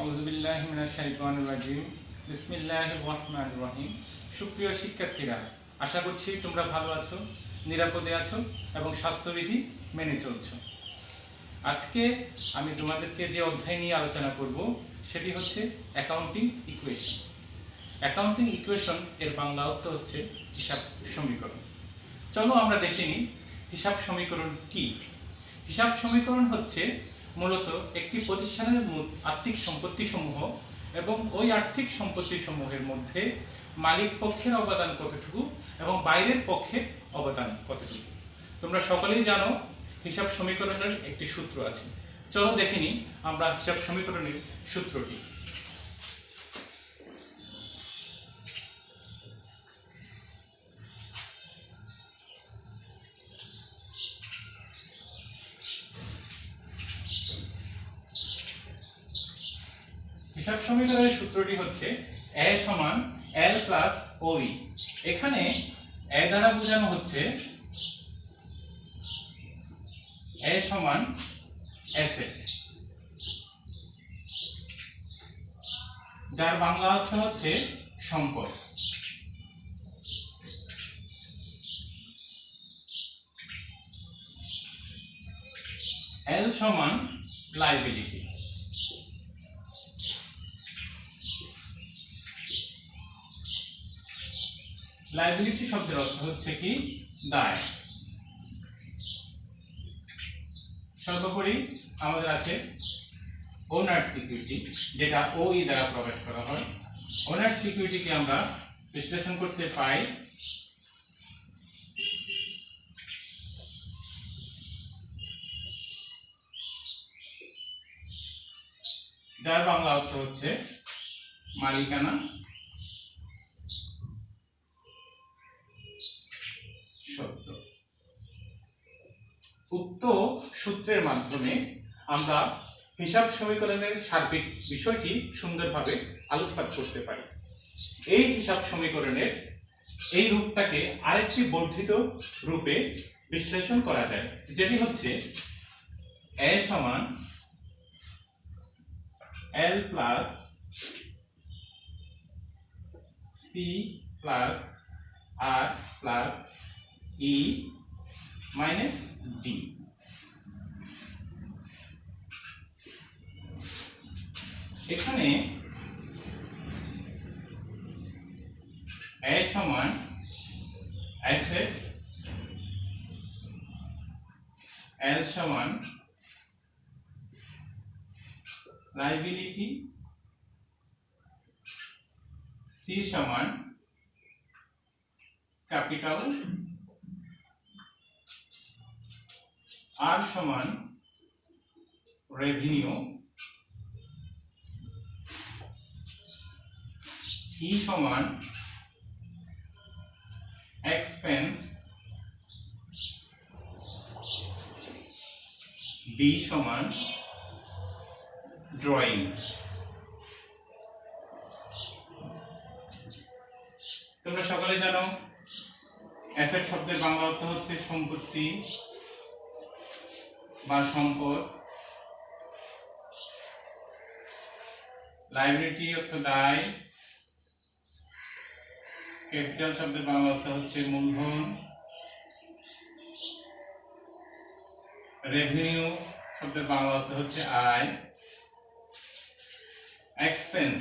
আউযুবিল্লাহি মিনাশ শাইতানির রাজিম। বিসমিল্লাহির রহমানির রহিম। সুপ্রিয় শিক্ষার্থীরা, আশা করছি তোমরা ভালো আছো, নিরাপদে আছো এবং স্বাস্থ্যবিধি মেনে চলছো। আজকে আমি তোমাদেরকে যে অধ্যায় নিয়ে আলোচনা করব সেটি হচ্ছে অ্যাকাউন্টিং ইকুয়েশন। অ্যাকাউন্টিং ইকুয়েশন এর বাংলা অর্থ হচ্ছে হিসাব সমীকরণ। চলো আমরা দেখে নিই হিসাব সমীকরণ কি। হিসাব সমীকরণ হচ্ছে মূলত একটি প্রতিষ্ঠানের আর্থিক সম্পত্তিসমূহ এবং ওই আর্থিক সম্পত্তিসমূহের মধ্যে মালিক পক্ষের অবদান কতটুকু এবং বাইরের পক্ষের অবদান কতটুকু। তোমরা সকলেই জানো হিসাব সমীকরণের একটি সূত্র আছে। চলো দেখে নিই আমরা হিসাব সমীকরণের সূত্রটি। হিসাব সমীকরণের সূত্রটি হচ্ছে a সমান l প্লাস ওই। এখানে a দ্বারা বোঝানো হচ্ছে a সমান অ্যাসেট, যার বাংলা অর্থ হচ্ছে সম্পদ। l সমান লায়াবিলিটি। লায়াবিলিটি শব্দের অর্থ হচ্ছে কি দায়। সর্বোপরি আমাদের আছে ওনার সিকিউরিটি, যেটা ওই দ্বারা প্রকাশ করা হয়। ওনার সিকিউরিটিকে আমরা বিশ্লেষণ করতে পাই যার বাংলা অর্থ হচ্ছে মালিকানা সত্য। উক্ত সূত্রের মাধ্যমে আমরা হিসাব সমীকরণের সার্বিক বিষয়টি সুন্দরভাবে আলোকপাত করতে পারি। এই হিসাব সমীকরণের এই রূপটাকে আরেকটি বর্ধিত রূপে বিশ্লেষণ করা যায়, যেটি হচ্ছে a সমান l plus c plus r plus e minus d। এখানে a সমান অ্যাসেট, l সমান লায়াবিলিটি, c সমান ক্যাপিটাল, r সমান রেভিনিউ, e সমান এক্সপেন্স, d সমান ড্রয়িং। তোমরা সকলে জানো অ্যাসেট শব্দের বাংলা অর্থ হচ্ছে সম্পত্তি বা সম্পদ। লায়াবিলিটি অর্থ দায়। ক্যাপিটাল শব্দের বাংলা অর্থ হচ্ছে মূলধন। রেভিনিউ শব্দের বাংলা অর্থ হচ্ছে আয়। এক্সপেন্স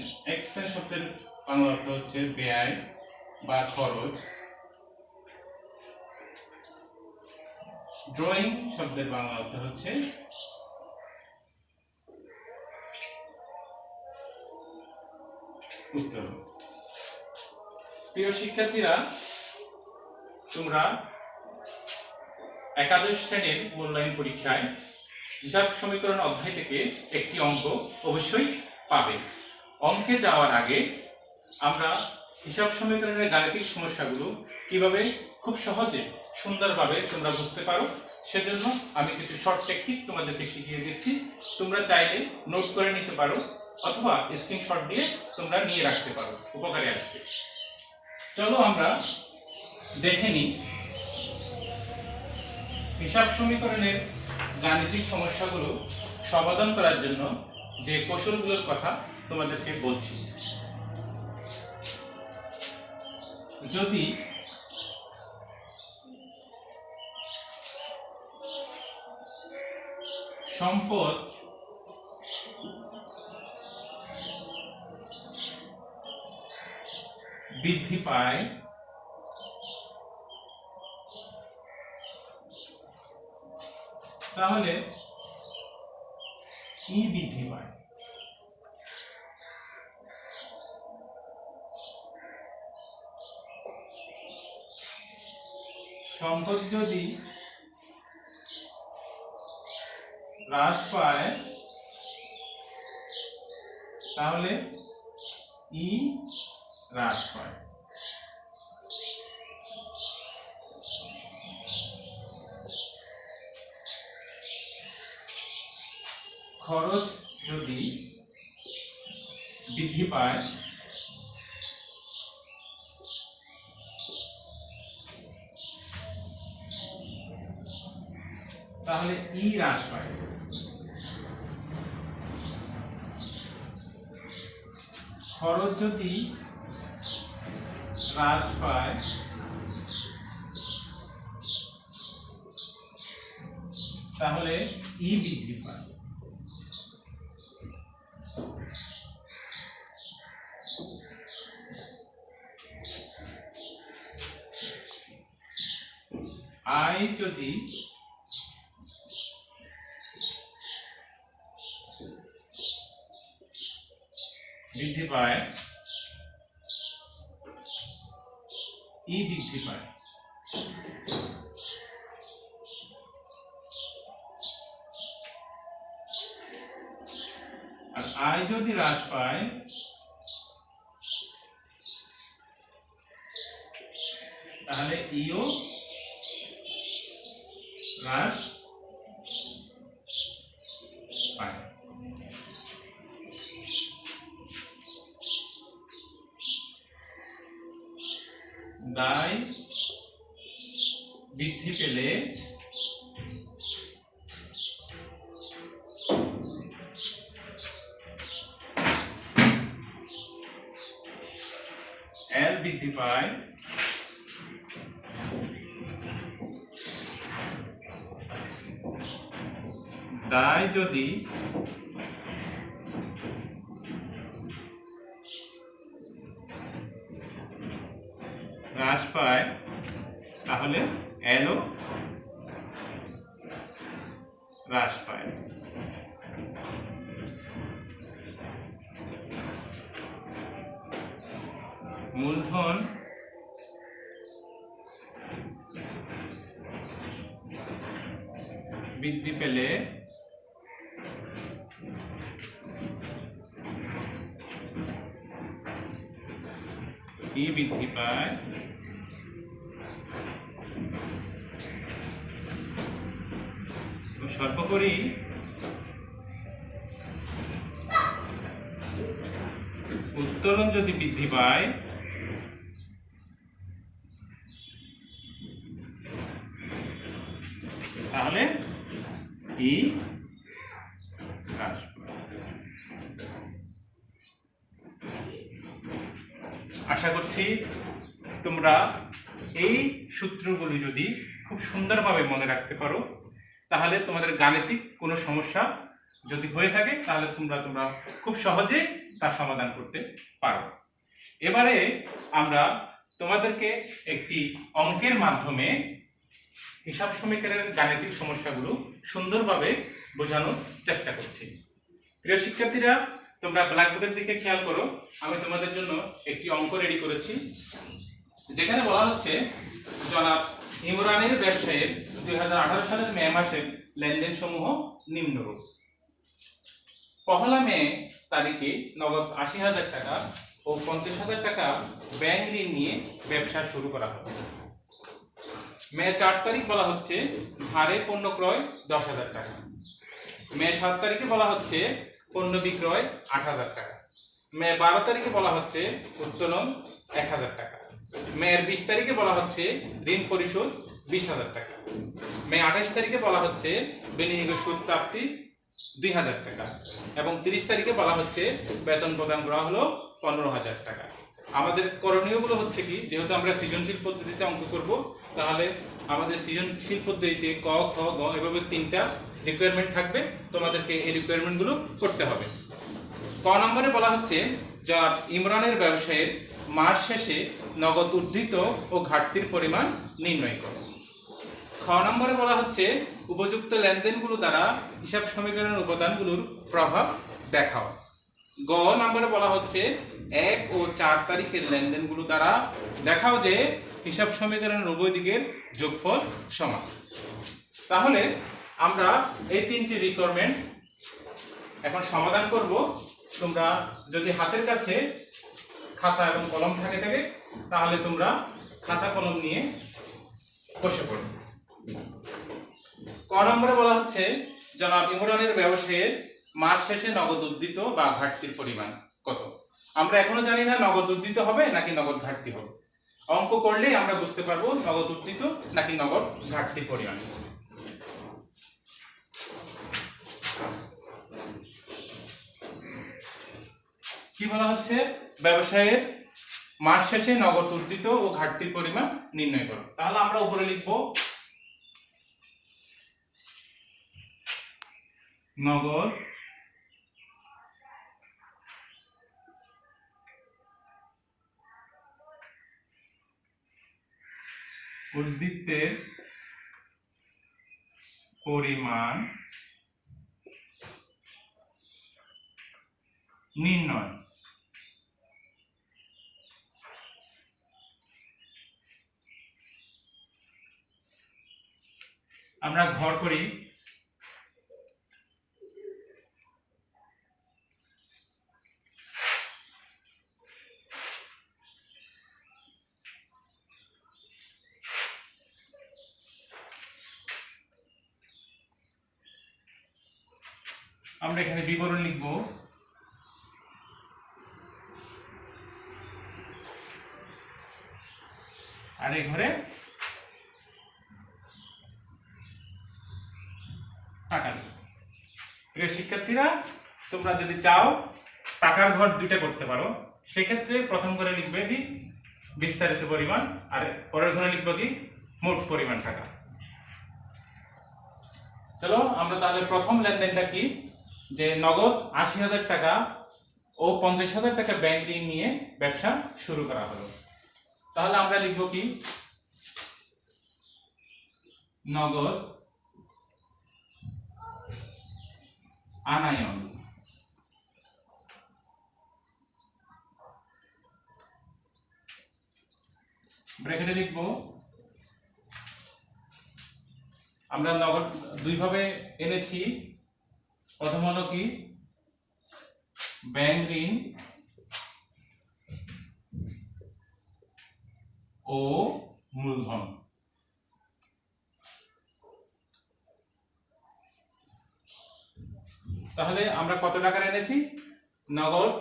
শব্দের বাংলা অর্থ হচ্ছে ব্যয় বা খরচ। ড্রয়িং শব্দের বাংলা অর্থ হচ্ছে উত্তর। প্রিয় শিক্ষার্থীরা, তোমরা একাদশ শ্রেণীর মূল্যায়ন পরীক্ষায় হিসাব সমীকরণ অধ্যায় থেকে একটি অঙ্ক অবশ্যই পাবে। অঙ্কে যাওয়ার আগে আমরা হিসাব সমীকরণের গাণিতিক সমস্যাগুলো কিভাবে খুব সহজে সুন্দরভাবে তোমরা বুঝতে পারো সেজন্য আমি কিছু শর্ট টেকনিক তোমাদেরকে শিখিয়ে দিচ্ছি। তোমরা চাইলে নোট করে নিতে পারো অথবা স্ক্রিনশট দিয়ে তোমরা নিয়ে রাখতে পারো, উপকারে আসবে। চলো আমরা দেখে নিই হিসাব সমীকরণের গাণিতিক সমস্যাগুলো সমাধান করার জন্য যে কৌশলগুলোর কথা তোমাদেরকে বলছি। যদি সম্পদ বৃদ্ধি পায় তাহলে ই বৃদ্ধি পায়। সম্পদ যদি হ্রাস পায় তাহলে ই হ্রাস পায়। খরচ যদি বৃদ্ধি পায় তাহলে ই হ্রাস পায়। খরচ যদি হ্রাস পায় তাহলে ই বৃদ্ধি পায়। আয় যদি বৃদ্ধি পায় ই বৃদ্ধি পায়। আর আয় যদি হ্রাস পায় তাহলে ইও হ্রাস পায়। দায় বৃদ্ধি পেলে এল বৃদ্ধি পায়। দায় যদি হ্রাস পায় তাহলে এলও হ্রাস পায়। মূলধন বৃদ্ধি পেলে ই বৃদ্ধি পায়। সর্বোপরি উত্তোলন যদি বৃদ্ধি পায় তাহলে ই হ্রাস পায়। আশা করছি তোমরা এই সূত্রগুলি যদি খুব সুন্দরভাবে মনে রাখতে পারো তাহলে তোমাদের গাণিতিক কোনো সমস্যা যদি হয়ে থাকে তাহলে তোমরা খুব সহজে তার সমাধান করতে পারো। এবারে আমরা তোমাদেরকে একটি অঙ্কের মাধ্যমে হিসাব সমীকরণের গাণিতিক সমস্যাগুলো সুন্দরভাবে বোঝানোর চেষ্টা করছি। প্রিয় শিক্ষার্থীরা, তোমরা ব্ল্যাকবোর্ডের দিকে খেয়াল করো। আমি তোমাদের জন্য একটি অঙ্ক রেডি করেছি, যেখানে বলা হচ্ছে জনাব ইমরানের ব্যবসায়ের 2018 সালের মে মাসের লেনদেন সমূহ নিম্নরূপ। পহেলা মে তারিখে নগদ 80,000 টাকা ও 50,000 টাকা ব্যাংক ঋণ নিয়ে ব্যবসা শুরু করা হবে। মে 4 তারিখ বলা হচ্ছে ধারে পণ্য ক্রয় 10,000 টাকা। মে 7 তারিখে বলা হচ্ছে পণ্য বিক্রয় 8,000 টাকা। মে 12 তারিখে বলা হচ্ছে উত্তোলন 1,000 টাকা। মে 20 তারিখে বলা হচ্ছে ঋণ পরিশোধ 20,000 টাকা। মে 28 তারিখে বলা হচ্ছে বিনিয়োগের সুদ প্রাপ্তি 2,000 টাকা এবং 30 তারিখে বলা হচ্ছে বেতন প্রদান করা হলো 15,000 টাকা। আমাদের করণীয়গুলো হচ্ছে কি, যেহেতু আমরা সৃজনশীল পদ্ধতিতে অঙ্ক করব, তাহলে আমাদের সৃজনশীল পদ্ধতিতে ক খ গ এভাবে 3টা রিকোয়ারমেন্ট থাকবে, তোমাদেরকে এই রিকোয়ারমেন্টগুলো করতে হবে। ক নম্বরে বলা হচ্ছে যা ইমরানের ব্যবসায়ের মাস শেষে নগদ উদ্ধৃত ও ঘাটতির পরিমাণ নির্ণয় করো। খ নম্বরে বলা হচ্ছে উপযুক্ত লেনদেনগুলো দ্বারা হিসাব সমীকরণের উপাদানগুলোর প্রভাব দেখাও। গ নম্বরে বলা হচ্ছে 1 ও 4 তারিখের লেনদেনগুলো দ্বারা দেখাও যে হিসাব সমীকরণের উভয় দিকের যোগফল সমান। তাহলে আমরা এই 3টি রিকোয়ারমেন্ট এখন সমাধান করব। তোমরা যদি হাতের কাছে খাতা এবং কলম থাকে তাহলে তোমরা খাতা কলম নিয়ে বসে পড়ো। ক নম্বরে বলা হচ্ছে জনাব ইমরানের ব্যবসায়ের মাস শেষে নগদ উদ্ধৃত বা ঘাটতির পরিমাণ কত। আমরা এখনো জানি না নগদ উদ্ধৃত হবে নাকি নগদ ঘাটতি হবে। অঙ্ক করলেই আমরা বুঝতে পারবো নগদ উদ্ধৃত নাকি নগদ ঘাটতির পরিমাণ। কি বলা হচ্ছে, ব্যবসায়ের মাস শেষে নগদ উদ্ধৃত ও ঘাটতির পরিমাণ নির্ণয় করো। তাহলে আমরা উপরে লিখব নগদ উদ্ধৃতের পরিমাণ নির্ণয়। আমরা ঘর করি। আমরা এখানে বিবরণ লিখব। আর এই ঘরে টাকা লিখব। প্রিয় শিক্ষার্থীরা, তোমরা যদি চাও টাকার ঘর 2টা করতে পারো, সেক্ষেত্রে প্রথম ঘরে লিখবে কি বিস্তারিত পরিমাণ, আর পরের ঘরে লিখবে কি মোট পরিমাণ টাকা। চলো আমরা তাহলে প্রথম লেনদেনটা কি, যে নগদ 80,000 টাকা ও 50,000 টাকা ব্যাংক ঋণ নিয়ে ব্যবসা শুরু করা হলো। তাহলে আমরা লিখব কি নগদ আনায়ন। ব্র্যাকেটে লিখব আমরা নগদ 2 ভাবে এনেছি। প্রথম হলো কি ব্যাংক ঋণ ও মূলধন। তাহলে আমরা কত টাকা এনেছি, নগদ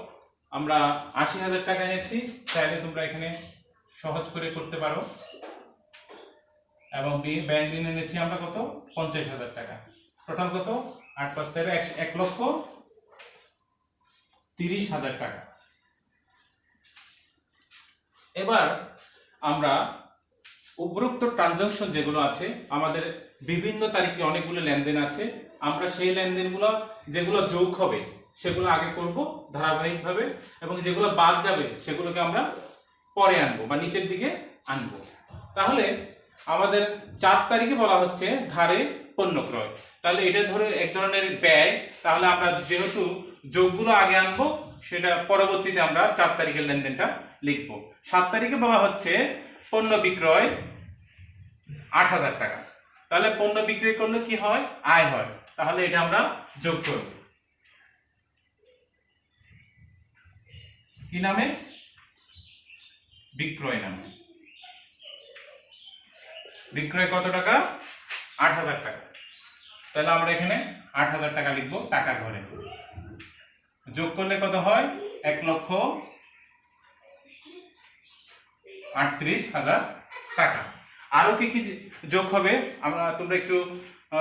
আমরা 80,000 টাকা এনেছি। চাইলে তোমরা এখানে সহজ করে করতে পারো। এবং ব্যাংক ঋণ এনেছি আমরা কত 50,000 টাকা। টোটাল কত 8 + 13 1,30,000 টাকা। এবার আমরা উপরোক্ত ট্রানজাকশন যেগুলো আছে, আমাদের বিভিন্ন তারিখে অনেকগুলো লেনদেন আছে, আমরা সেই লেনদেনগুলো যেগুলো যোগ হবে সেগুলো আগে করব ধারাবাহিকভাবে, এবং যেগুলো বাদ যাবে সেগুলোকে আমরা পরে আনবো বা নিচের দিকে আনবো। তাহলে আমাদের 4 তারিখে বলা হচ্ছে ধারে পণ্য ক্রয়। তাহলে এটা ধরে এক ধরনের ব্যয়। তাহলে আমরা যেহেতু যোগগুলো আগে আনবো, সেটা পরবর্তীতে আমরা 4 তারিখের লেনদেনটা লিখবো। 7 তারিখে বলা হচ্ছে পণ্য বিক্রয় 8,000 টাকা। তাহলে পণ্য বিক্রি করলে কি হয়, আয় হয়। তাহলে এটা আমরা যোগ করব কি নামে, বিক্রয় নামে। বিক্রয় কত টাকা, 8,000 টাকা। তাহলে আমরা এখানে 8,000 টাকা লিখবো টাকার ঘরে। যোগ করলে কত হয়, 1,38,000 টাকা। আরো কি কি যোগ হবে, তোমরা একটু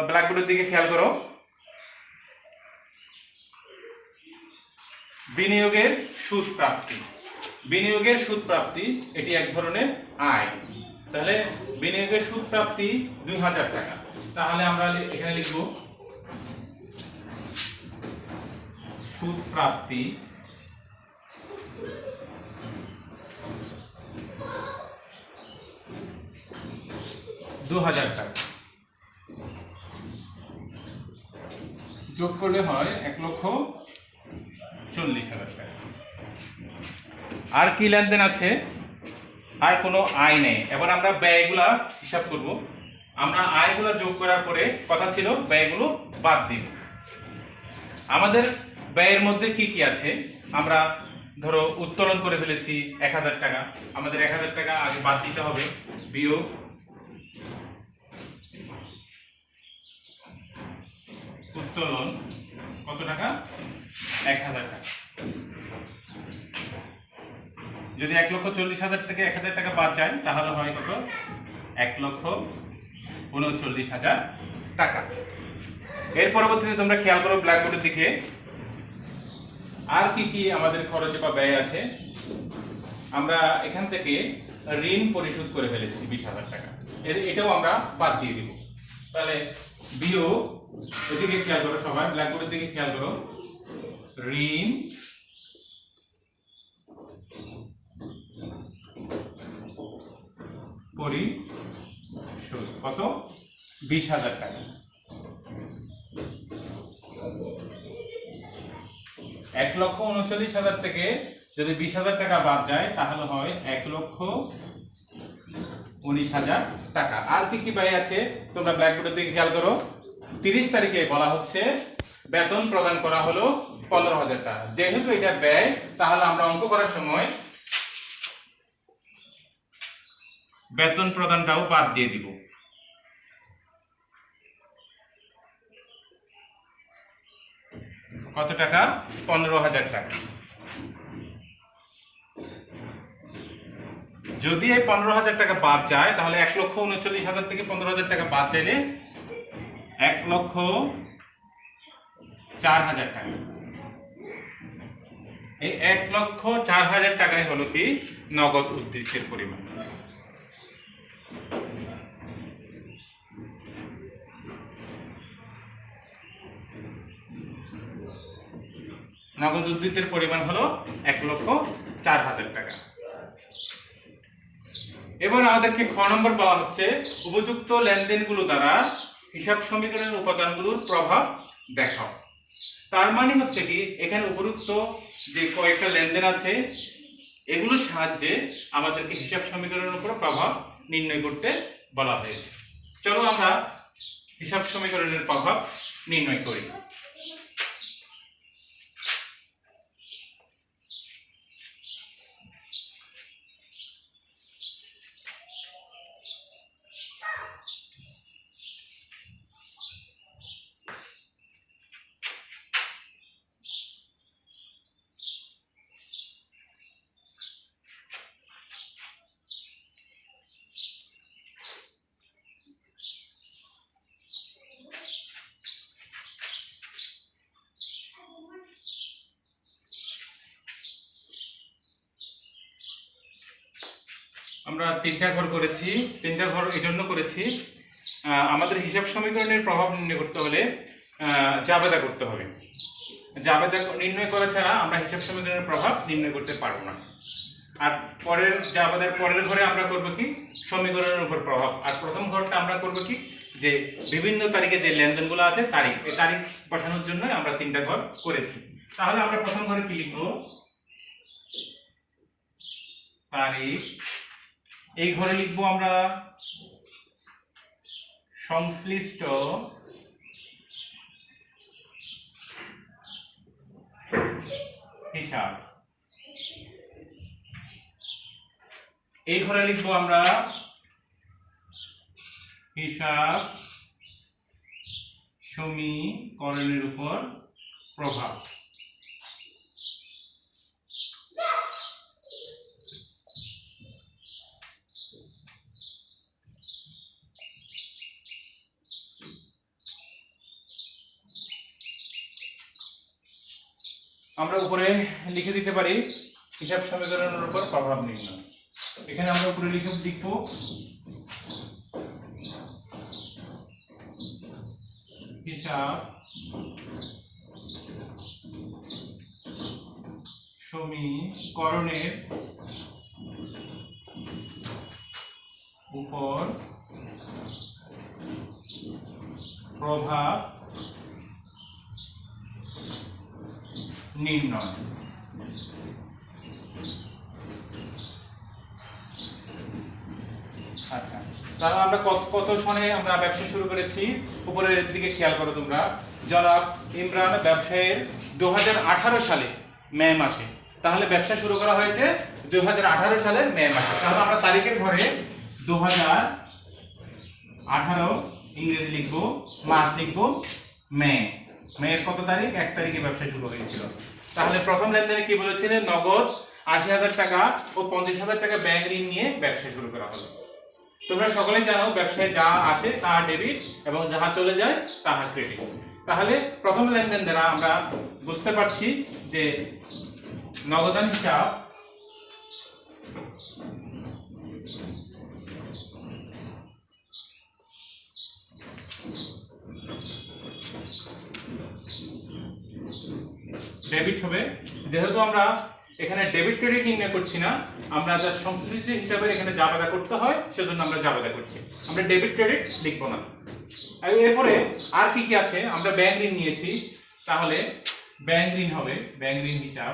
ব্ল্যাকবোর্ডের দিকে খেয়াল করো। বিনিয়োগের সুদ প্রাপ্তি। বিনিয়োগের সুদ প্রাপ্তি এটি এক ধরনের আয়। তাহলে বিনিয়োগের সুদ প্রাপ্তি 2000 টাকা। তাহলে আমরা এখানে লিখব সুদ প্রাপ্তি 2000 টাকা, যোগ করলে হয় 1,40,000 টাকা। আর কি লেনদেন আছে? আর কোনো আয় নেই। এবার আমরা ব্যয়গুলা হিসাব করব। আমরা আয়গুলা যোগ করার পরে কথা ছিল ব্যয়গুলো বাদ দিব। আমাদের ব্যয়ের মধ্যে কি কি আছে? আমরা ধরো উত্তোলন করে ফেলেছি 1000 টাকা, আমাদের 1000 টাকা আগে বাদ দিতে হবে। বিয়োগ উত্তোলন কত টাকা? 1000 টাকা। যদি 1,40,000 থেকে 1000 টাকা বাদ যায় তাহলে হয় কত? 1,39,000 টাকা। এর পরবর্তীতে তোমরা খেয়াল করো ব্ল্যাকবোর্ডের দিকে আর কি কি আমাদের খরচ বা ব্যয় আছে। আমরা এখান থেকে ঋণ পরিশোধ করে ফেলেছি 20,000 টাকা, এটাও আমরা বাদ দিয়ে দিব। তাহলে বিয়োগ, এদিকে খেয়াল করো সবাই, ব্ল্যাকবোর্ডের দিকে খেয়াল করো, ঋণ পরিশোধ কত? 20,000 টাকা। 1,39,000 থেকে যদি 20,000 টাকা বাদ যায় তাহলে হয় 1,19,000 টাকা। আর কি কি ব্যয় আছে তোমরা ব্ল্যাকবোর্ডের দিকে খেয়াল করো। 30 তারিখে বলা হচ্ছে বেতন প্রদান করা হলো 15,000 টাকা। যেহেতু এটা ব্যয় তাহলে আমরা অঙ্ক করার সময় বেতন প্রদানটাও বাদ দিয়ে দিব। কত টাকা? 15,000 টাকা। যদি এই 15,000 টাকা বাদ যায় তাহলে 1,39,000 থেকে 15,000 টাকা বাদ চাইলে 1,04,000 টাকা। এই 1,04,000 টাকাই হলো কি নগদ উদ্ধৃতের পরিমাণ। নগদ উদ্ধৃতের পরিমাণ হলো 1,04,000 টাকা। এবার আমাদেরকে খ নম্বর বলা হচ্ছে উপযুক্ত লেনদেনগুলো দ্বারা হিসাব সমীকরণের উপাদানগুলোর প্রভাব দেখাও। তার মানে হচ্ছে কি এখানে উপযুক্ত যে কয়েকটা লেনদেন আছে এগুলোর সাহায্যে আমাদেরকে হিসাব সমীকরণের উপর প্রভাব নির্ণয় করতে বলা হয়েছে। চলো আমরা হিসাব সমীকরণের প্রভাব নির্ণয় করি। আমরা তিনটা ঘর করেছি। তিনটা ঘর এই জন্য করেছি আমাদের হিসাব সমীকরণের প্রভাব নির্ণয় করতে হলে জাবেদা করতে হবে। জাবেদা নির্ণয় করা ছাড়া আমরা হিসাব সমীকরণের প্রভাব নির্ণয় করতে পারবো না। আর পরের জাবেদার পরের ঘরে আমরা করব কি সমীকরণের উপর প্রভাব। আর প্রথম ঘরটা আমরা করব কি যে বিভিন্ন তারিখে যে লেনদেনগুলো আছে তারিখ, এই তারিখ বসানোর জন্য আমরা তিনটা ঘর করেছি। তাহলে আমরা প্রথম ঘরে কি লিখব? তারিখ। এই ঘরে লিখবো আমরা সংশ্লিষ্ট হিসাব। এই ঘরে লিখবো আমরা হিসাব সমীকরণের উপর প্রভাব। আমরা উপরে লিখে দিতে পারি হিসাব সমীকরণের উপর প্রভাব নির্ণয়। এখানে আমরা উপরে লিখব হিসাব সমীকরণের উপর প্রভাব নির্ণয়। আচ্ছা, তাহলে আমরা কত সনে আমরা ব্যবসা শুরু করেছি উপরের দিকে খেয়াল করো তোমরা। জনাব ইমরান ব্যবসায়ের 2018 সালে মে মাসে, তাহলে ব্যবসা শুরু করা হয়েছে 2018 সালের মে মাসে। তাহলে আমরা তারিখের ঘরে 2018 ইংরেজি লিখবো, মাস লিখবো মে। মেয়ের কত তারিখ? 1 তারিখে ব্যবসা শুরু হয়েছিল। তাহলে প্রথম লেনদেনে কি বলেছিলেন? নগদ 80,000 টাকা ও 50,000 টাকা ব্যাংক ঋণ নিয়ে ব্যবসা শুরু করা হলো। তোমরা সকলেই জানো ব্যবসায় যা আসে তা ডেবিট এবং যাহা চলে যায় তাহা ক্রেডিট। তাহলে প্রথম লেনদেন দ্বারা আমরা বুঝতে পারছি যে নগদান হিসাব ডেবিট হবে। যেহেতু আমরা এখানে ডেবিট ক্রেডিট নির্ণয় করছি না, আমরা যা সংশ্লিষ্ট হিসাবে এখানে জাবেদা করতে হয় সেজন্য আমরা জাবেদা করছি, আমরা ডেবিট ক্রেডিট লিখবো না। এরপরে আর কি কি আছে? আমরা ব্যাংক ঋণ নিয়েছি, তাহলে ব্যাংক ঋণ হবে ব্যাংক ঋণ হিসাব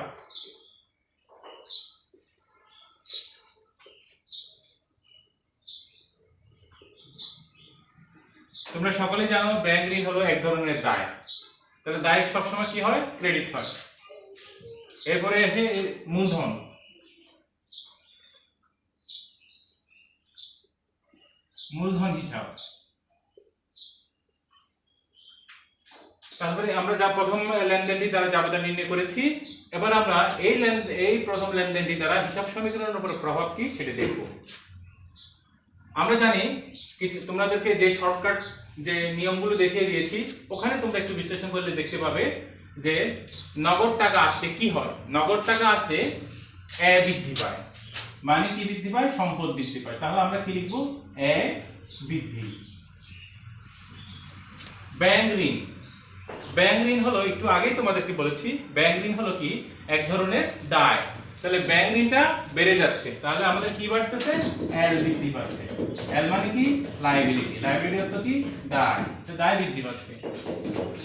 তোমরা সকলে জানো ব্যাংক ঋণ হলো এক ধরনের দায়। তাহলে দায় সবসময় কি হয়? ক্রেডিট হয়। এরপরে এসে মূলধন, মূলধন হিসাব। তারপরে আমরা যা প্রথম লেনদেনটি দ্বারা জাবেদা নির্ণয় করেছি, এবার আমরা এই প্রথম লেনদেনটি দ্বারা হিসাব সমীকরণের উপর প্রভাব কি সেটা দেখব। আমরা জানি তোমাদেরকে যে শর্টকাট যে নিয়মগুলো দেখিয়ে দিয়েছি, ওখানে তোমরা একটু বিশ্লেষণ করলে দেখতে পাবে যে নগদ টাকা আসলে কি হয়। নগদ টাকা আসলে এ বৃদ্ধি পায়, মানে কি বৃদ্ধি পায়? সম্পদ বৃদ্ধি পায়। তাহলে আমরা কি লিখবো? এ বৃদ্ধি। ব্যাংক ঋণ, ব্যাংক ঋণ হলো একটু আগেই তোমাদেরকে বলেছি, ব্যাংক ঋণ হলো কি এক ধরনের দায়। তাহলে ব্যাংক ঋণটা বেড়ে যাচ্ছে, তাহলে আমাদের কি বাড়তেছে? এল বৃদ্ধি পাচ্ছে। এল মানে কি? লায়াবিলিটি। লায়াবিলিটি অর্থ কি? দায়। তো দায় বৃদ্ধি পাচ্ছে।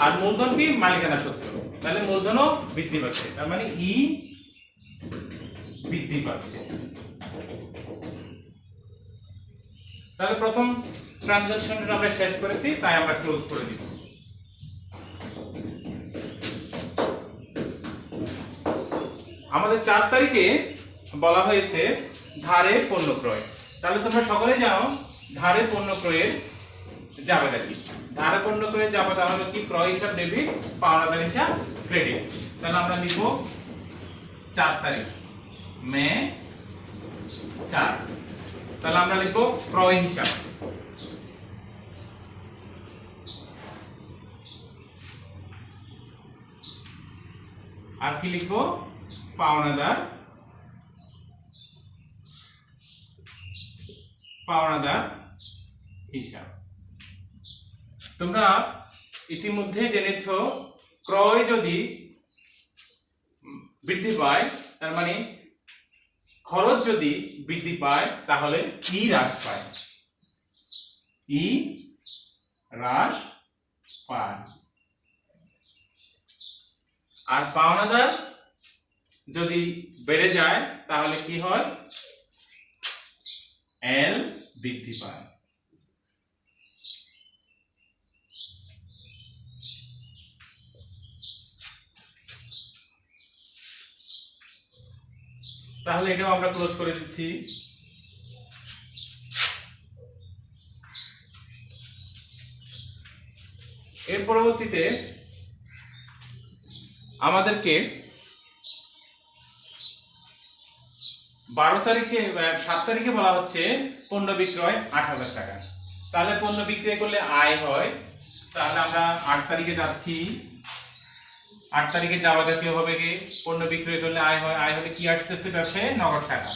আর মূলধন কি? মালিকানা সত্ত্ব। তাহলে মূলধনও বৃদ্ধি পাচ্ছে, তার মানে ই বৃদ্ধি পাচ্ছে। তাহলে প্রথম ট্রানজাকশনটা আমরা শেষ করেছি, তাই আমরা ক্লোজ করে দিব। আমাদের 4 তারিখে বলা হয়েছে ধারে পণ্য ক্রয়। তাহলে তোমরা সকলেই জানো ধারে পণ্য ক্রয়ের জাবেদা কি। ধারে পণ্য ক্রয়ের জাবেদা হলো কি? ক্রয় হিসাব ডেবিট, পাওনাদার হিসাব ক্রেডিট। তাহলে আমরা লিখব 4 তারিখ মে 4। তাহলে আমরা লিখব ক্রয় হিসাব। আর কি লিখব? পাওনাদার, পাওনাদার হিসাব। তোমরা ইতিমধ্যে জেনেছো ক্রয় যদি বৃদ্ধি পায়, তার মানে খরচ যদি বৃদ্ধি পায় তাহলে ই হ্রাস পায়, ই হ্রাস পায়। আর পাওনাদার যদি বেড়ে যায় তাহলে কি হয়? এল বৃদ্ধি পায়। তাহলে এটাও আমরা ক্লোজ করে দিচ্ছি। এর পরবর্তীতে আমাদেরকে 12 তারিখে 7 তারিখে বলা হচ্ছে পণ্য বিক্রয় 8,000 টাকা। তাহলে পণ্য বিক্রয় করলে আয় হয়। তাহলে আমরা 8 তারিখে যাচ্ছি, 8 তারিখে যাওয়া জাতীয় হবে কি পণ্য বিক্রয় করলে আয় হয়, আয় হলে কি আসতেছে ব্যবসায় নগদ টাকা,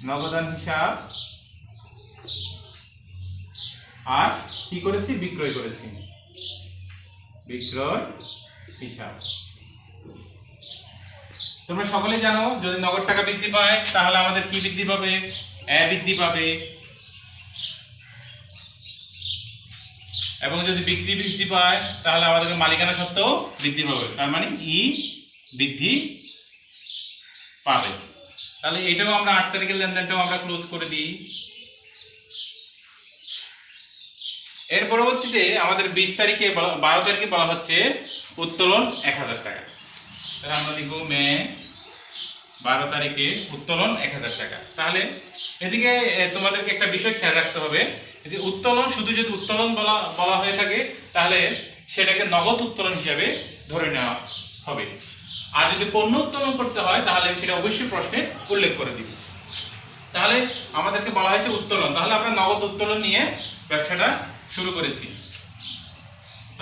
নগদান হিসাব, আর কি করেছি বিক্রয় করেছি, বিক্রয় হিসাব। তোমরা সকলেই জানো যদি নগদ টাকা বৃদ্ধি পায় তাহলে আমাদের কি বৃদ্ধি পাবে, আয় বৃদ্ধি পাবে, এবং যদি বিক্রি বৃদ্ধি পায় তাহলে আমাদের মালিকানা সত্ত্বেও বৃদ্ধি পাবে, তার মানে ই বৃদ্ধি পাবে। তাহলে এটাও আমরা 8 তারিখের লেনদেনটাও আমরা ক্লোজ করে দিই। এর পরবর্তীতে আমাদের 20 তারিখে 12 তারিখে বলা হচ্ছে উত্তোলন 1000 টাকা। তাহলে আমরা লিখব মে 12 তারিখে উত্তোলন 1000 টাকা। তাহলে এদিকে তোমাদেরকে একটা বিষয় খেয়াল রাখতে হবে যে উত্তোলন শুধু যদি উত্তোলন বলা হয়ে থাকে তাহলে সেটাকে নগদ উত্তোলন হিসাবে ধরে নেওয়া হবে, আর যদি পণ্য উত্তোলন করতে হয় তাহলে সেটা অবশ্যই প্রশ্নে উল্লেখ করে দিবে। তাহলে আমাদেরকে বলা হয়েছে উত্তোলন, তাহলে আমরা নগদ উত্তোলন নিয়ে ব্যবসাটা শুরু করেছি।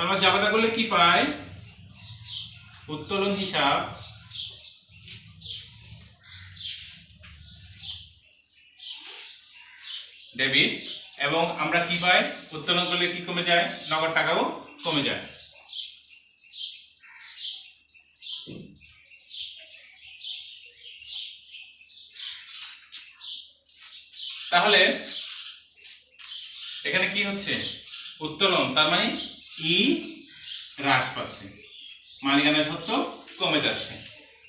আমরা জাবেদা করলে কি পাই, উত্তোলন হিসাব ডেবিট, এবং আমরা কি পাই উত্তোলন করলে কি কমে যায়, নগদ টাকাও কমে যায়। তাহলে এখানে কি হচ্ছে উত্তোলন, তার মানে ই হ্রাস পাচ্ছে, মালিকানা সত্ত্ব কমে যাচ্ছে,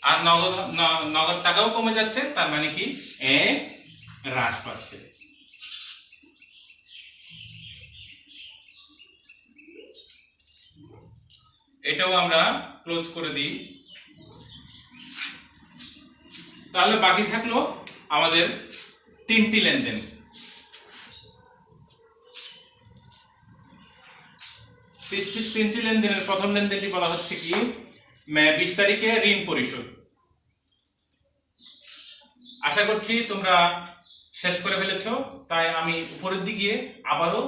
আর নগদ টাকাও কমে যাচ্ছে, তার মানে কি এ হ্রাস পাচ্ছে। এটাও আমরা ক্লোজ করে দিই। তাহলে বাকি থাকলো আমাদের 3টি লেনদেন। তিনটি লেনদেনের প্রথম লেনদেনটি বলা হচ্ছে কি মে 20 তারিখে ঋণ পরিশোধ। আশা করছি তোমরা শেষ করে ফেলেছো, তাই আমি উপরের দিকে আবারও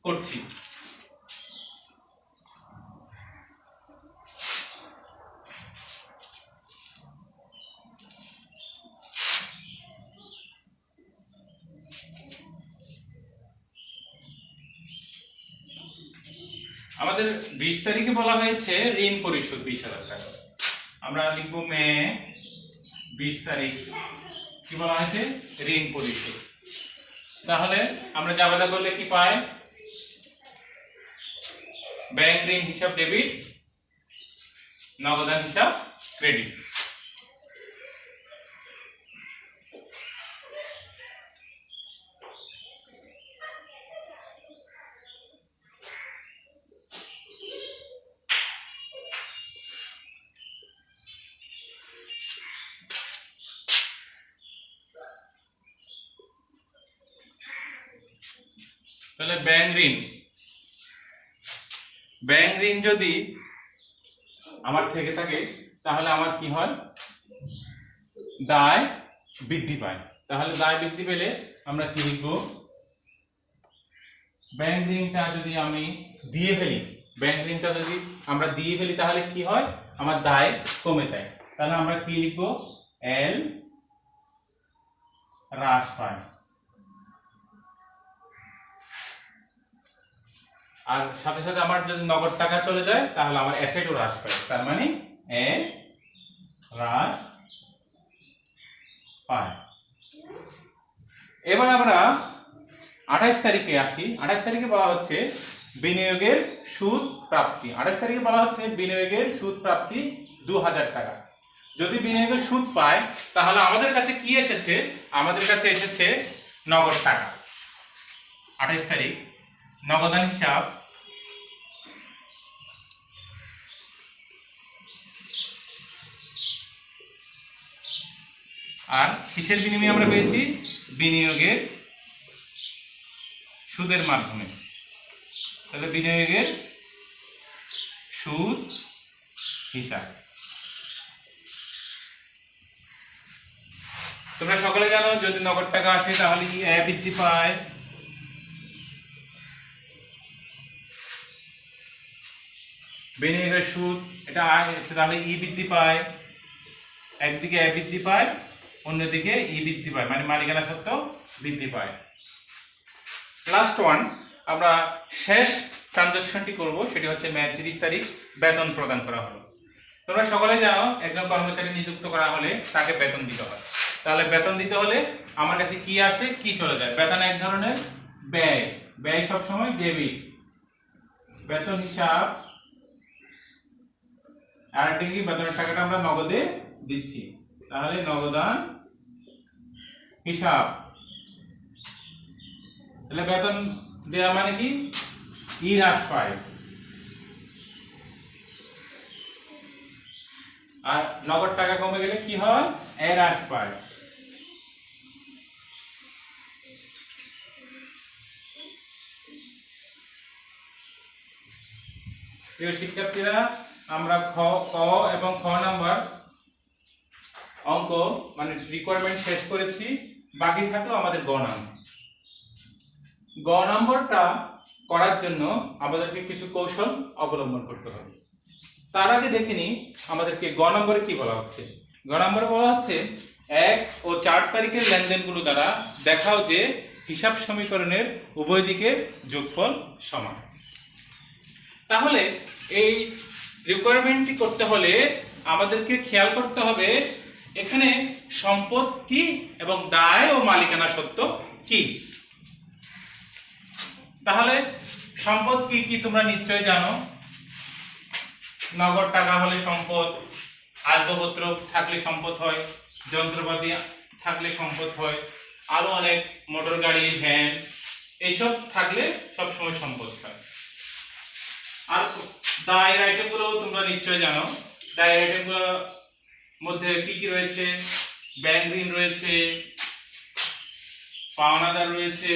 করছি। আমাদের 20 তারিখে বলা হয়েছে ঋণ পরিশোধ 20,000 টাকা। আমরা লিখব মে 20 তারিখ কি বলা হয়েছে ঋণ পরিশোধ। তাহলে আমরা জাবেদা করলে কি পাই, ব্যাংক ঋণ হিসাব ডেবিট, নগদান হিসাব ক্রেডিট। তাহলে ব্যাংক ঋণ যদি আমার থেকে থাকে তাহলে আমার কি হয়, দায় বৃদ্ধি পায়। তাহলে দায় বৃদ্ধি পেলে আমরা কি লিখব, ব্যাংক ঋণটা যদি আমি দিয়ে ফেলি, ব্যাংক ঋণটা যদি আমরা দিয়ে ফেলি তাহলে কি হয়, আমার দায় কমে যায়। তাহলে আমরা কি লিখব, এল হ্রাস পায়। আর সাথে সাথে আমার যদি নগদ টাকা চলে যায় তাহলে আমার অ্যাসেটও হ্রাস পায়, তার মানে এ হ্রাস পায়। এবার আমরা 28 তারিখে আসি। 28 তারিখে বলা হচ্ছে বিনিয়োগের সুদ প্রাপ্তি। 28 তারিখে বলা হচ্ছে বিনিয়োগের সুদ প্রাপ্তি 2000 টাকা। যদি বিনিয়োগের সুদ পায় তাহলে আমাদের কাছে কি এসেছে, আমাদের কাছে এসেছে নগদ টাকা। 28 তারিখ নগদান হিসাব, আর কিসের বিনিময়ে আমরা পেয়েছি, বিনিয়োগের সুদের মাধ্যমে। তাহলে বিনিয়োগের সুদ হিসাব। তোমরা সকলে জানো যদি নগদ টাকা আসে তাহলে কি আয় বৃদ্ধি পায়, বিনিয়োগের সুদ এটা আয়, তাহলে ই বৃদ্ধি পায়, একদিকে এ বৃদ্ধি পায়, অন্যদিকে ই বৃদ্ধি পায়, মানে মালিকানা সত্ত্ব বৃদ্ধি পায়। লাস্ট ওয়ান, আমরা শেষ ট্রানজাকশনটি করব, সেটি হচ্ছে মে 30 তারিখ বেতন প্রদান করা হলো। তোমরা সকলে জানো একজন কর্মচারী নিযুক্ত করা হলে তাকে বেতন দিতে হয়। তাহলে বেতন দিতে হলে আমার কাছে কি আসে, কি চলে যায়? বেতন এক ধরনের ব্যয়, ব্যয় সবসময় ডেবিট, বেতন হিসাব, আর একটা কি, বেতনের টাকাটা আমরা নগদে দিচ্ছি, তাহলে নগদান হিসাব। তাহলে বেতন দেওয়া মানে কি, ই হ্রাস পায়, আর নগদ টাকা কমে গেলে কি হয়, এ হ্রাস পায়। প্রিয় শিক্ষার্থীরা, আমরা ক এবং খ নাম্বার অঙ্ক মানে রিকোয়ারমেন্ট শেষ করেছি, বাকি থাকলো আমাদের গ নাম্বার। গ নম্বরটা করার জন্য আমাদেরকে কিছু কৌশল অবলম্বন করতে হবে। তার আগে দেখে নিই আমাদেরকে গ নম্বরে কি বলা হচ্ছে। গ নম্বরে বলা হচ্ছে 1 ও 4 তারিখের লেনদেনগুলো দ্বারা দেখাও যে হিসাব সমীকরণের উভয় দিকের যোগফল সমান। তাহলে এই রিকোয়ারমেন্টটি করতে হলে আমাদেরকে খেয়াল করতে হবে এখানে সম্পদ কি এবং দায় ও মালিকানা সত্ত্ব কি। তাহলে সম্পদ কি কি তোমরা নিশ্চয় জানো। নগদ টাকা হলে সম্পদ, আসবাবপত্র থাকলে সম্পদ হয়, যন্ত্রপাতি থাকলে সম্পদ হয়, আরো অনেক মোটর গাড়ি, ভ্যান এইসব থাকলে সবসময় সম্পদ হয়। আর দায়ের আইটেমগুলো তোমরা নিশ্চয় জানো। দায়ের আইটেমগুলোর মধ্যে কি কি রয়েছে, ব্যাংক ঋণ রয়েছে, পাওনাদার রয়েছে,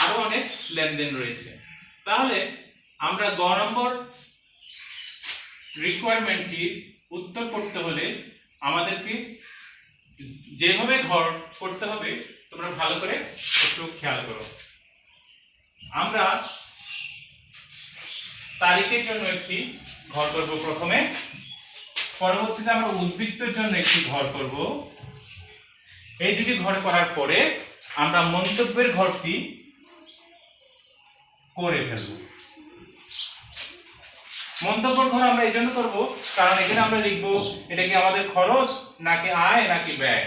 আরো অনেক লেনদেন রয়েছে। তাহলে আমরা গ নম্বর রিকোয়ারমেন্টটি উত্তর করতে হলে আমাদেরকে যেভাবে ঘর করতে হবে তোমরা ভালো করে একটু খেয়াল করো। আমরা তারিখের জন্য একটি ঘর করব প্রথমে, পরবর্তীতে আমরা উদ্বৃত্তের জন্য একটি ঘর করব। এই দুটি ঘর করার পরে আমরা মন্তব্যের ঘরটি করে ফেলব। মন্তব্যের ঘর আমরা এই জন্য করবো কারণ এখানে আমরা লিখবো এটা কি আমাদের খরচ নাকি আয় নাকি ব্যয়।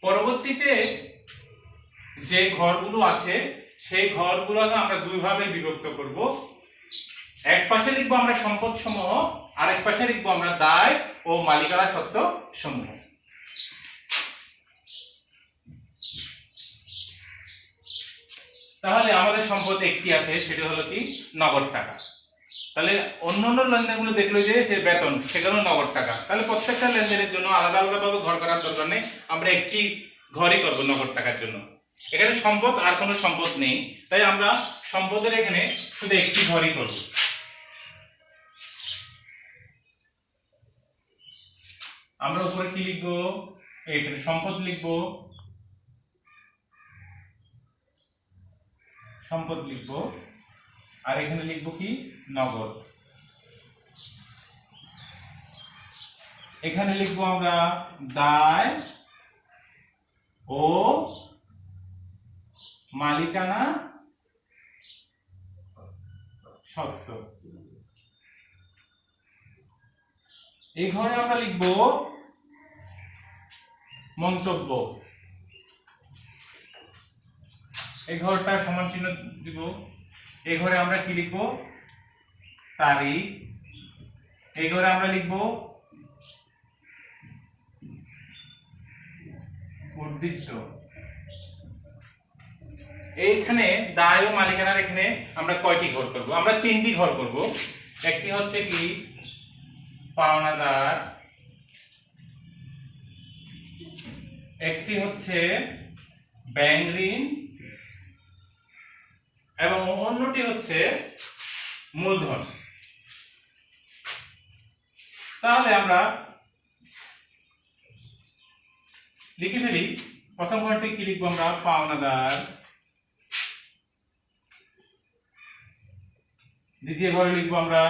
পরবর্তীতে যে ঘরগুলো আছে সেই ঘরগুলোকে আমরা দুই ভাবে বিভক্ত করব। এক পাশে লিখবো আমরা সম্পদ সমূহ, আর এক পাশে লিখবো আমরা দায় ও মালিকানা সত্ত্ব সমূহ। তাহলে আমাদের সম্পদ একটি আছে, সেটা হলো কি নগদ টাকা। তাহলে অন্যান্য লেনদেনগুলো দেখলো যে সে বেতন, সেখানেও নগদ টাকা। তাহলে প্রত্যেকটা লেনদেনের জন্য আলাদা আলাদা ভাবে ঘর করার দরকার নেই, আমরা একটি ঘরই করব নগদ টাকার জন্য। এখানে সম্পদ আর কোনো সম্পদ নেই, তাই আমরা সম্পদের এখানে শুধু একটি ঘরই করব। আমরা উপরে কি লিখবো, এখানে সম্পদ লিখবো, সম্পদ লিখবো, আর এখানে লিখবো কি নগদ। এখানে লিখবো আমরা দায় ও মালিকানা সত্ত্ব। এই ঘরে আমরা লিখবো মন্তব্য, এই ঘরটা সমান চিহ্ন দিব। এই ঘরে আমরা কি লিখবো, তারিখ। এই ঘরে আমরা লিখবো উদ্বৃত্ত। এইখানে দায় ও মালিকানার এখানে আমরা কয়টি ঘর করব, আমরা তিনটি ঘর করব। একটি হচ্ছে কি পাওনাদার, একটি হচ্ছে ব্যাংক ঋণ, এবং অন্যটি হচ্ছে মূলধন। তাহলে আমরা লিখে ফেলি। প্রথম ঘরটি কি লিখবো আমরা, পাওনাদার, দ্বিতীয় ঘরে লিখবো আমরা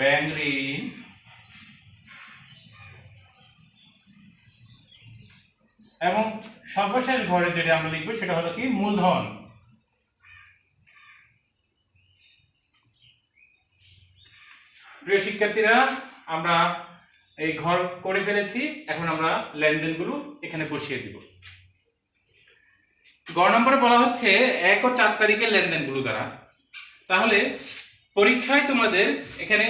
ব্যাংক ঋণ, এবং সর্বশেষ ঘরে যেটা আমরা লিখবো সেটা হলো কি মূলধন। প্রিয় শিক্ষার্থীরা, আমরা এই ঘর করে ফেলেছি, এখন আমরা লেনদেনগুলো এখানে বসিয়ে দিব। গ নম্বরে বলা হচ্ছে 1 ও 4 তারিখের লেনদেনগুলো দ্বারা। তাহলে পরীক্ষায় তোমাদের এখানে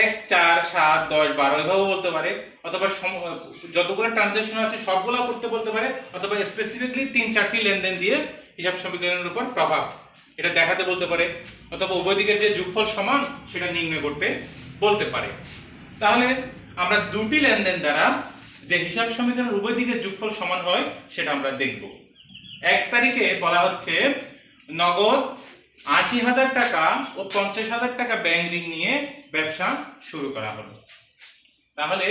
1, 4, 7, 10, 12 এভাবে বলতে পারে, অথবা যতগুলো ট্রানজাকশন আছে সবগুলো করতে বলতে পারে, অথবা স্পেসিফিকলি 3-4টি লেনদেন দিয়ে হিসাব সমীকরণের উপর প্রভাব এটা দেখাতে বলতে পারে, অথবা উভয় দিকের যে যোগফল সমান সেটা নির্ণয় করতে বলতে পারে। তাহলে আমরা দুটি লেনদেন দ্বারা যে হিসাব সমীকরণের উভয় দিকের যোগফল সমান হয় সেটা আমরা দেখব। 1 তারিখে বলা হচ্ছে নগদ 80,000 টাকা ও 50,000 টাকা ব্যাংক ঋণ নিয়ে ব্যবসা শুরু করা হলো। তাহলে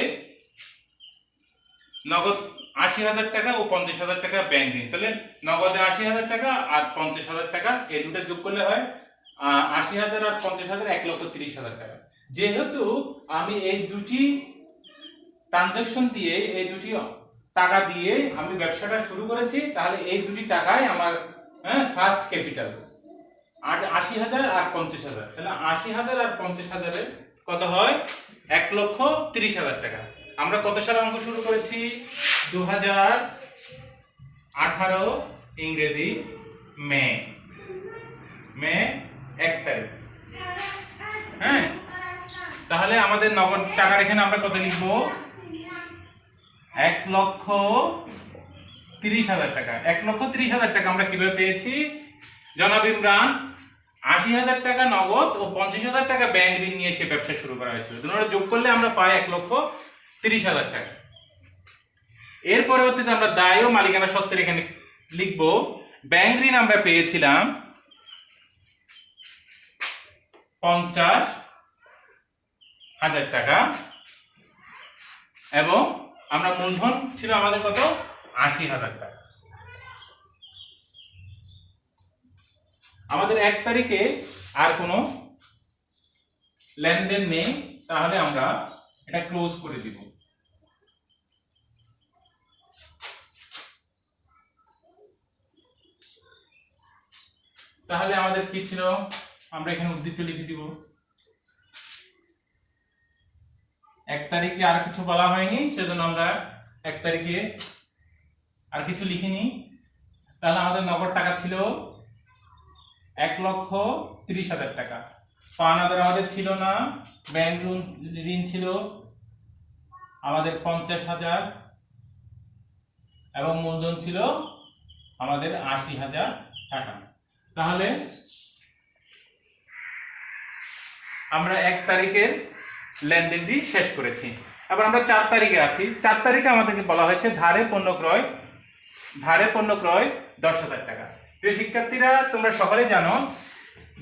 নগদ 80,000 টাকা ও 50,000 টাকা ব্যাংক ঋণ, তাহলে নগদে 80,000 টাকা আর 50,000 টাকা এই দুটো যোগ করলে হয় 80,000 আর 50,000 1,30,000 টাকা। যেহেতু আমি এই দুটি ট্রানজাকশন দিয়ে এই দুটি টাকা দিয়ে আমি ব্যবসাটা শুরু করেছি, তাহলে এই দুটি টাকাই আমার ফার্স্ট ক্যাপিটাল। আর 80,000 আর 50,000, তাহলে 80,000 আর 50,000 কত হয় 1,30,000 টাকা। আমরা কত সালে অঙ্ক শুরু করেছি? 2018 ইংরেজি মে 1 তারিখ। হ্যাঁ, তাহলে আমাদের নগদ টাকার এখানে আমরা কত লিখবো? 1,30,000 টাকা। 1,30,000 টাকা আমরা কিভাবে পেয়েছি? জনাব ইমরান 80,000 টাকা নগদ ও 50,000 টাকা ব্যাংক ঋণ নিয়ে সে ব্যবসা শুরু করা হয়েছিল, দুটোটা যোগ করলে আমরা পাই 1,30,000 টাকা। এর পরবর্তীতে আমরা দায় ও মালিকানা সত্ত্বের এখানে লিখবো ব্যাংক ঋণ আমরা পেয়েছিলাম 50,000 টাকা, এবং আমরা মূলধন ছিল আমাদের কত? 80,000 টাকা। আমাদের 1 তারিখে আর কোনো লেনদেন নেই, তাহলে আমরা এটা ক্লোজ করে দিব। তাহলে আমাদের কি ছিল? আমরা এখানে উদ্ধৃতি লিখে দিব। 1 তারিখে আর কিছু বলা হয়নি, সেজন্য আমরা 1 তারিখে আর কিছু লিখিনি। তাহলে আমাদের নগদ টাকা ছিল 1,30,000 টাকা। পাওনাদার আমাদের ছিল না, ব্যাংক ঋণ ছিল আমাদের 50,000, এবং মূলধন ছিল আমাদের 80,000 টাকা। তাহলে আমরা 1 তারিখের লেনদেনটি শেষ করেছি। এবার আমরা 4 তারিখে আছি। 4 তারিখে আমাদেরকে বলা হয়েছে ধারে পণ্য ক্রয় 10,000 টাকা। প্রিয় শিক্ষার্থীরা, তোমরা সকলে জানো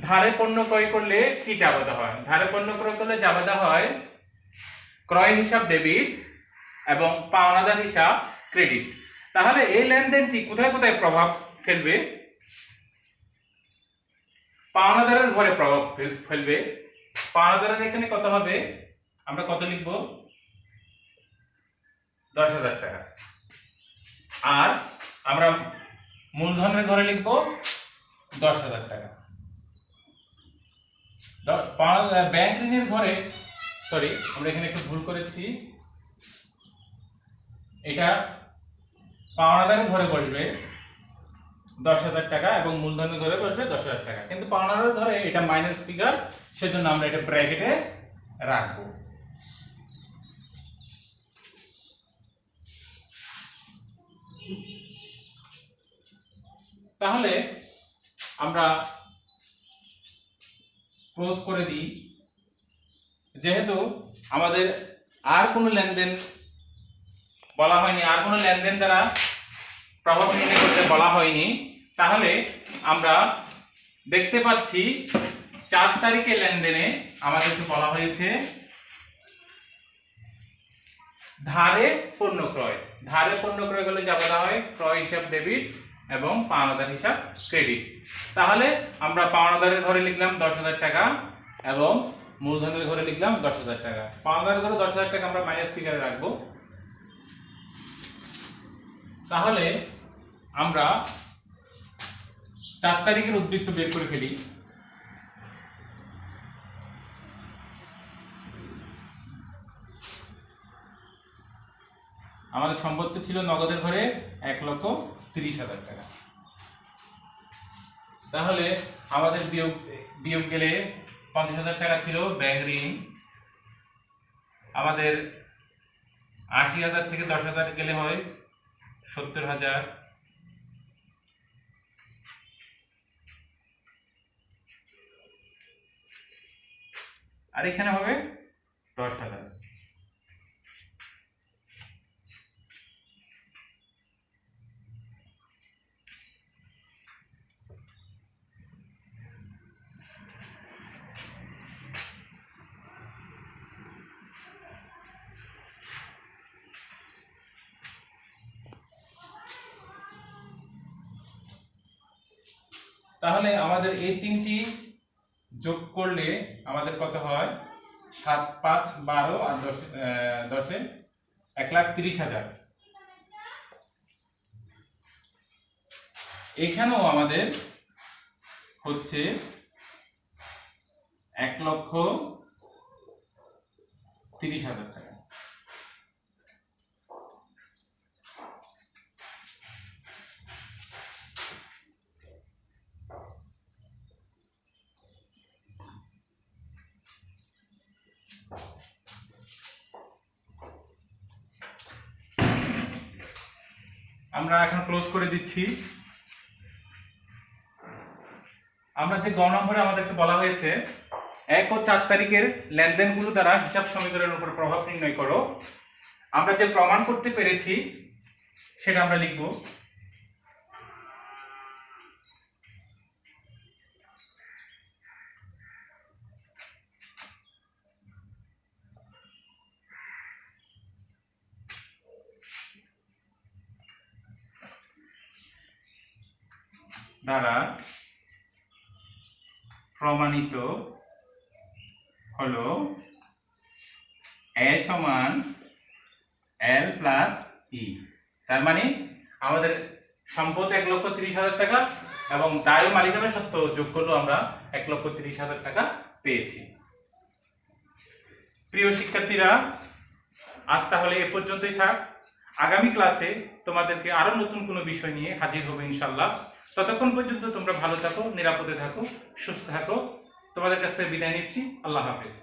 ধারে পণ্য ক্রয় করলে কি জাবাদা হয়। ধারে পণ্য ক্রয় করলে জাবাদা হয় ক্রয় হিসাব ডেবিট এবং পাওনাদার হিসাব ক্রেডিট। তাহলে এই লেনদেনটি কোথায় কোথায় প্রভাব ফেলবে? পাওনাদারের ঘরে প্রভাব ফেলবে। পাওনাদারের এখানে কত হবে? আমরা কত লিখব? 10,000 টাকা। আর আমরা মূলধনের ঘরে লিখব 10,000 টাকা। ব্যাংক ঋণের ঘরে, সরি আমরা এখানে একটু ভুল করেছি, এটা পাওনাদারের ঘরে বসবে 10,000 টাকা এবং মূলধনের ঘরে বসবে 10,000 টাকা, কিন্তু পাওনাদারের ঘরে এটা মাইনাস ফিগার, সেজন্য আমরা এটা ব্র্যাকেটে রাখবো। তাহলে আমরা ক্লোজ করে দিই। যেহেতু আমাদের আর কোনো লেনদেন বলা হয়নি, আর কোনো লেনদেন দ্বারা প্রভাব নির্ণয় করতে বলা হয়নি, তাহলে আমরা দেখতে পাচ্ছি 4 তারিখে লেনদেনে আমাদেরকে বলা হয়েছে ধারে পণ্য ক্রয়। ধারে পণ্য ক্রয় করলে যা বলা হয় ক্রয় হিসাব ডেবিট এবং পাওনাদার হিসাব ক্রেডিট। তাহলে আমরা পাওনাদারের ঘরে লিখলাম 10,000 টাকা এবং মূলধনের ঘরে লিখলাম 10,000 টাকা। পাওনাদার ঘরে 10,000 টাকা আমরা মাইনাস ফিগারে রাখবো। তাহলে আমরা 4 তারিখের উদ্বৃত্ত বের করে ফেলি। আমাদের সম্পত্তি ছিল নগদের ঘরে 1,30,000 টাকা। তাহলে আমাদের বিয়োগ গেলে 50,000 টাকা ছিল ব্যাংক ঋণ। আমাদের 80,000 থেকে 10,000 গেলে হয় 70,000। আর এখানে হবে 10,000। তাহলে আমাদের এই তিনটি যোগ করলে আমাদের কত হয়? 7, 5, 12 আর 10 1,30,000। এখানেও আমাদের হচ্ছে 1,30,000 টাকা। আমরা এখন ক্লোজ করে দিচ্ছি। আমরা যে গ নম্বরে আমাদেরকে বলা হয়েছে 1 ও 4 তারিখের লেনদেনগুলো দ্বারা হিসাব সমীকরণের উপর প্রভাব নির্ণয় করো। আমরা যে প্রমাণ করতে পেরেছি সেটা আমরা লিখব। দ্বারা প্রমাণিত হলো A সমান L প্লাস E। তার মানে আমাদের সম্পদ 1,30,000 টাকা এবং দায় মালিকানা সত্ত্ব যোগ করলেও আমরা 1,30,000 টাকা পেয়েছি। প্রিয় শিক্ষার্থীরা, আজ তাহলে এ পর্যন্তই থাক। আগামী ক্লাসে তোমাদেরকে আরো নতুন কোনো বিষয় নিয়ে হাজির হবো ইনশাল্লাহ। ততক্ষণ পর্যন্ত তোমরা ভালো থাকো, নিরাপদে থাকো, সুস্থ থাকো। তোমাদের কাছ থেকে বিদায় নিচ্ছি। আল্লাহ হাফেজ।